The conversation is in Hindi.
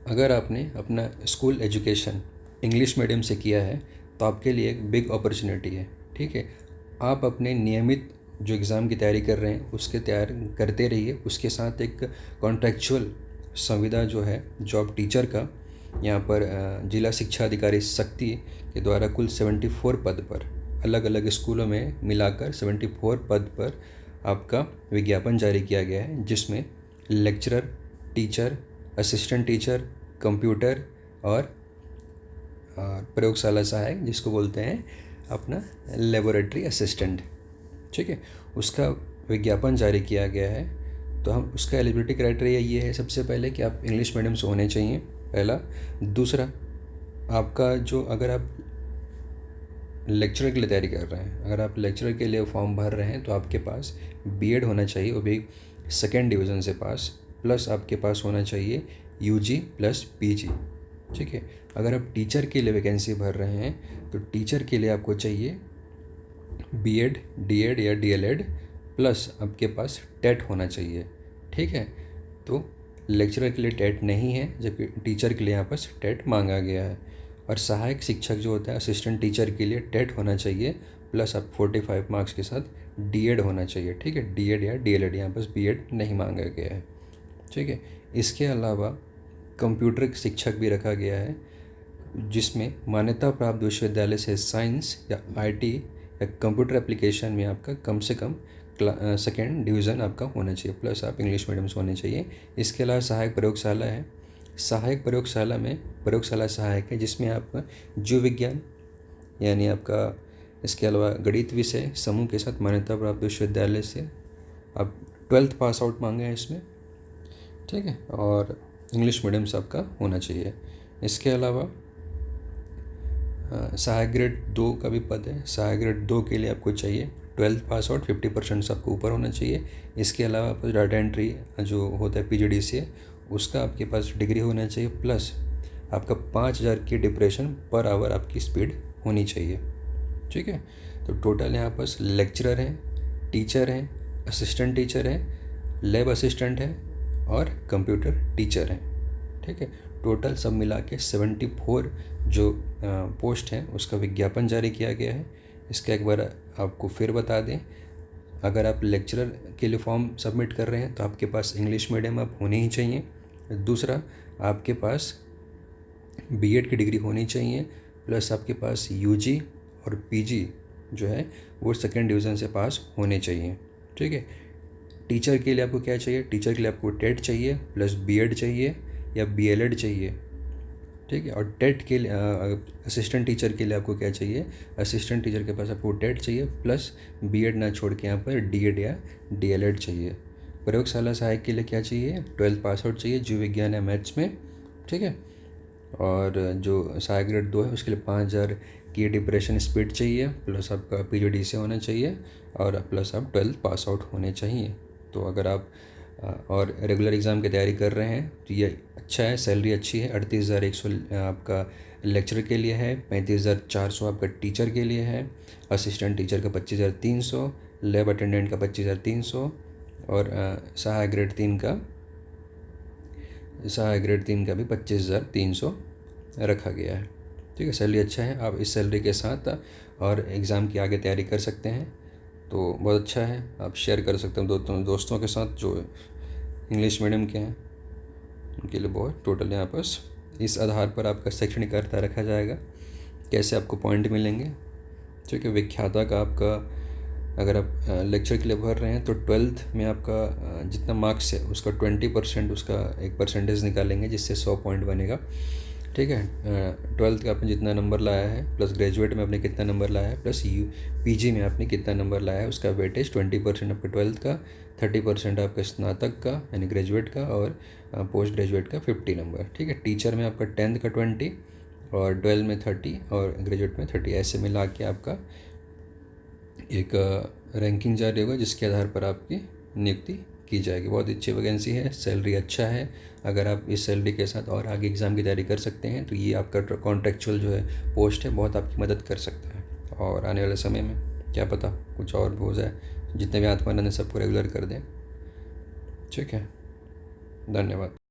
अगर आपने अपना स्कूल एजुकेशन इंग्लिश मीडियम से किया है तो आपके लिए एक बिग अपॉर्चुनिटी है। ठीक है, आप अपने नियमित जो एग्ज़ाम की तैयारी कर रहे हैं उसके तैयार करते रहिए। उसके साथ एक कॉन्ट्रैक्चुअल संविदा जो है जॉब टीचर का, यहाँ पर जिला शिक्षा अधिकारी शक्ति के द्वारा कुल 74 पद पर, अलग अलग स्कूलों में मिलाकर 74 पद पर आपका विज्ञापन जारी किया गया है, जिसमें lecturer, teacher, assistant teacher, computer और प्रयोगशाला सहायक, जिसको बोलते हैं अपना लेबोरेटरी असिस्टेंट। ठीक है, उसका विज्ञापन जारी किया गया है। तो हम उसका एलिजिबिलिटी क्राइटेरिया ये है, सबसे पहले कि आप इंग्लिश मीडियम से होने चाहिए, पहला। दूसरा, आपका जो, अगर आप लेक्चरर के लिए तैयारी कर रहे हैं, अगर आप लेक्चरर के लिए फॉर्म भर रहे हैं तो आपके पास बीएड होना चाहिए, वो भी सेकेंड डिवीज़न से पास, प्लस आपके पास होना चाहिए यूजी प्लस पीजी। ठीक है, अगर आप टीचर के लिए वैकेंसी भर रहे हैं तो टीचर के लिए आपको चाहिए बीएड, डीएड या डीएलएड, प्लस आपके पास टेट होना चाहिए। ठीक है, तो लेक्चरर के लिए टेट नहीं है, जबकि टीचर के लिए यहाँ पर टेट मांगा गया है। और सहायक शिक्षक जो होता है, असिस्टेंट टीचर के लिए टेट होना चाहिए, प्लस आप 45 मार्क्स के साथ डीएड होना चाहिए। ठीक है, डीएड या डीएलएड, यहाँ पर बीएड नहीं मांगा गया है। ठीक है, इसके अलावा कंप्यूटर शिक्षक भी रखा गया है, जिसमें मान्यता प्राप्त विश्वविद्यालय से साइंस या आईटी या कंप्यूटर एप्लीकेशन में आपका कम से कम सेकेंड डिवीज़न आपका होना चाहिए, प्लस आप इंग्लिश मीडियम से होने चाहिए। इसके अलावा सहायक प्रयोगशाला है। सहायक प्रयोगशाला में प्रयोगशाला सहायक है, जिसमें आप जीव विज्ञान यानी आपका, इसके अलावा गणित विषय समूह के साथ मान्यता प्राप्त विश्वविद्यालय से आप 12th पास आउट मांगे हैं इसमें। ठीक है, और इंग्लिश मीडियम से आपका होना चाहिए। इसके अलावा सहायक ग्रेड 2 का भी पद है। सहायक ग्रेड 2 के लिए आपको चाहिए 12th पास आउट, 50% से आपको ऊपर होना चाहिए। इसके अलावा आपको डाटा एंट्री जो होता है पीजीडीसीए, उसका आपके पास डिग्री होना चाहिए, प्लस आपका 5000 की डिप्रेशन पर आवर आपकी स्पीड होनी चाहिए। ठीक है, तो टोटल यहाँ पर लेक्चरर हैं, टीचर हैं, असिस्टेंट टीचर हैं, लैब असिस्टेंट है और कंप्यूटर टीचर हैं। ठीक है, टोटल सब मिला के 74 जो पोस्ट हैं उसका विज्ञापन जारी किया गया है। इसका एक बार आपको फिर बता दें, अगर आप लेक्चरर के लिए फॉर्म सबमिट कर रहे हैं तो आपके पास इंग्लिश मीडियम आप होने ही चाहिए। दूसरा, आपके पास बीएड की डिग्री होनी चाहिए, प्लस आपके पास यूजी और पीजी जो है वो सेकेंड डिवीज़न से पास होने चाहिए। ठीक है, टीचर के लिए आपको क्या चाहिए? टीचर के लिए आपको टेट चाहिए, प्लस बीएड चाहिए या बीएलएड चाहिए। ठीक है, और टेट के लिए असिस्टेंट टीचर के लिए आपको क्या चाहिए? असिस्टेंट टीचर के पास आपको टेट चाहिए, प्लस बीएड ना छोड़ के यहाँ पर डीएड या डीएलएड चाहिए। प्रयोगशाला सहायक के लिए क्या चाहिए? 12th पास आउट चाहिए जीव विज्ञान या मैथ्स में। ठीक है, और जो सहायक ग्रेड 2 है उसके लिए 5000 की डिप्रेशन स्पीड चाहिए, प्लस आपका पीजीडीसी होना चाहिए और प्लस आप 12th पास आउट होने चाहिए। तो अगर आप और रेगुलर एग्ज़ाम की तैयारी कर रहे हैं तो ये अच्छा है, सैलरी अच्छी है। 38,100 आपका लेक्चर के लिए है, 35,400 आपका टीचर के लिए है, असिस्टेंट टीचर का 25,300, लैब अटेंडेंट का 25,300 और सहायक ग्रेड 3 का भी 25,300 रखा गया है। ठीक है, सैलरी अच्छा है। आप इस सैलरी के साथ और एग्ज़ाम की आगे तैयारी कर सकते हैं, तो बहुत अच्छा है। आप शेयर कर सकते हैं दोस्तों के साथ जो इंग्लिश मीडियम के हैं, उनके लिए बहुत। टोटल यहाँ पर इस आधार पर आपका शैक्षणिक अर्हता रखा जाएगा, कैसे आपको पॉइंट मिलेंगे। ठीक है, विख्याता का आपका, अगर आप लेक्चर के लिए भर रहे हैं तो 12th में आपका जितना मार्क्स है उसका 20% उसका एक परसेंटेज निकालेंगे, जिससे 100 पॉइंट बनेगा। ठीक है, 12th का आपने जितना नंबर लाया है, प्लस ग्रेजुएट में आपने कितना नंबर लाया है, प्लस पीजी में आपने कितना नंबर लाया है, उसका वेटेज 20% आपका 12th का, 30% आपका स्नातक का यानी ग्रेजुएट का, और पोस्ट ग्रेजुएट का 50 नंबर। ठीक है, टीचर में आपका 10th का 20 और 12 में 30 और ग्रेजुएट में 30, ऐसे मिला के आपका एक रैंकिंग जारी होगा, जिसके आधार पर आपकी नियुक्ति की जाएगी। बहुत अच्छी वैकेंसी है, सैलरी अच्छा है। अगर आप इस सैलरी के साथ और आगे एग्ज़ाम की तैयारी कर सकते हैं तो ये आपका कॉन्ट्रेक्चुअल जो है पोस्ट है, बहुत आपकी मदद कर सकता है। और आने वाले समय में क्या पता कुछ और भी हो जाए, जितने भी आत्मानंद है सबको रेगुलर कर दें। ठीक है, धन्यवाद।